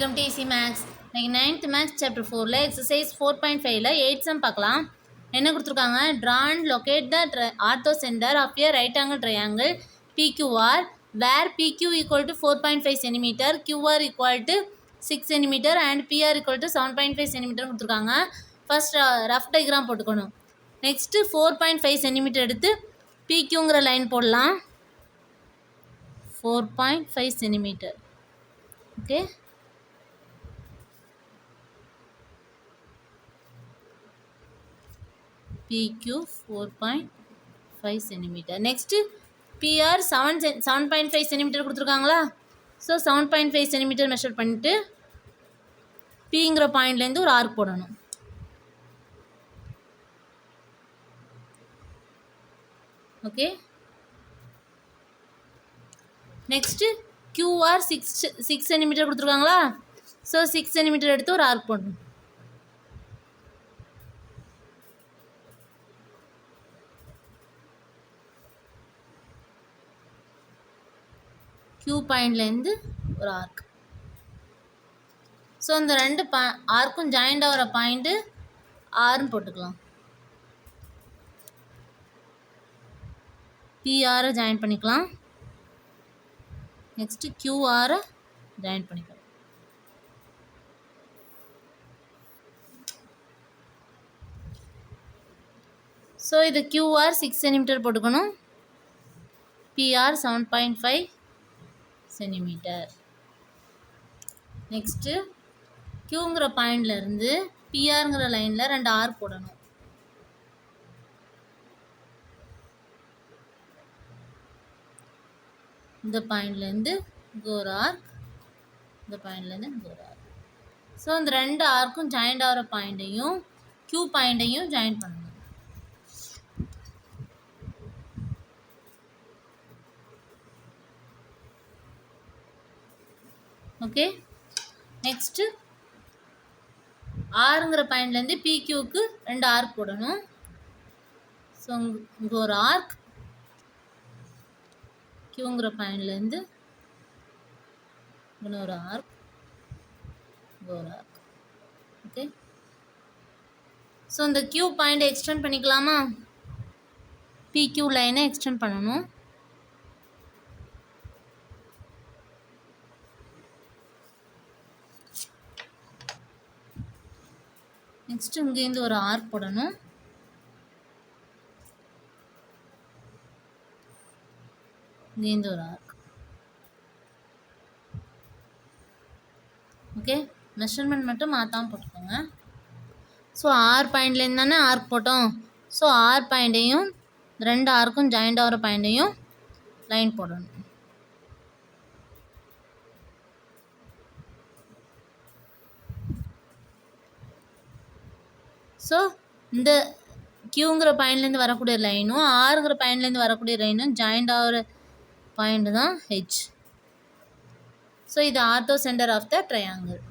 Welcome to easy maths. இன்னைக்கு 9th maths chapter 4ல exercise 4.5ல 8 சம் பார்க்கலாம். என்ன கொடுத்துருக்காங்க? Draw and locate the orthocentre of a right angle triangle PQR where PQ equal to 4.5 centimetre, QR equal to 6 centimetre and PR equal to 7.5 centimetre கொடுத்துருக்காங்க. First rough diagram போட்டுக்கணும். Next 4.5 centimetre எடுத்து PQங்கிற line போடலாம். 4.5 centimetre. Okay, PQ 4.5 centimetre. Next PR 7.5 centimetre கொடுத்துருக்காங்களா? So 7.5 centimetre measure பண்ணிவிட்டு Pங்கிற பாயிண்ட்லேருந்து ஒரு arc போடணும். ஓகே, நெக்ஸ்ட்டு QR 6 சென்டிமீட்டர் கொடுத்துருக்காங்களா? ஸோ 6 சென்டிமீட்டர் எடுத்து ஒரு ஆர்க் போடணும். Q பாயிண்ட்லேருந்து ஒரு ஆர்க். ஸோ இந்த ரெண்டு ஆர்க்கும் ஜாயிண்ட் ஆகிற பாயிண்ட்டு ஆர்னு போட்டுக்கலாம். PR ஜாயின் பண்ணிக்கலாம். நெக்ஸ்ட்டு QR ஜாயின் பண்ணிக்கலாம். ஸோ இது QR 6 சென்டிமீட்டர் போட்டுக்கணும். PR 7.5 centimetre. நெக்ஸ்ட்டு Qங்கிற பாயிண்ட்லேருந்து PRங்கிற லைனில் 2 ஆர்க் போடணும். இந்த பாயிண்ட்லேருந்து இங்கே ஒரு ஆர்க், இந்த பாயிண்ட்லேருந்து இங்கே ஒரு ஆர்க். ஸோ இந்த 2 ஆர்க்கும் ஜாயிண்ட் ஆகிற பாயிண்ட்டையும் Q பாயிண்ட்டையும் ஜாயின் பண்ணணும். ஓகே, நெக்ஸ்ட்டு ஆறுங்கிற பாயிண்ட்லேருந்து PQக்கு 2 ஆர்க் போடணும். ஸோ இங்கே ஒரு ஆர்க், Qங்கிற பாயிண்ட்லேருந்து இங்கே ஒரு ஆர்க், இங்கே ஒரு ஆர்க். ஓகே, ஸோ இந்த Q பாயிண்ட்டை எக்ஸ்டெண்ட் பண்ணிக்கலாமா? PQ லைனை எக்ஸ்டெண்ட் பண்ணணும். நெக்ஸ்ட் இங்கேருந்து ஒரு ஆர்க் போடணும். இங்கேருந்து ஒரு ஆர்க். ஓகே, மெஷர்மெண்ட் மட்டும் மாற்றாமல் போட்டுக்கோங்க. ஸோ ஆர் பாயிண்ட்லேருந்து தானே ஆர்க் போட்டோம். ஸோ ஆர் பாயிண்ட்டையும் 2 ஆர்க்கும் ஜாயிண்ட் ஆகிற பாயிண்ட்டையும் லைன் போடணும். ஸோ இந்த Qங்கிற பாயிண்ட்லேருந்து வரக்கூடிய லைனும் ஆறுங்கிற பாயிண்ட்லேருந்து வரக்கூடிய லைனும் ஜாயிண்ட் ஆகிற பாயிண்ட் தான் H. ஸோ இது orthocentre of the triangle.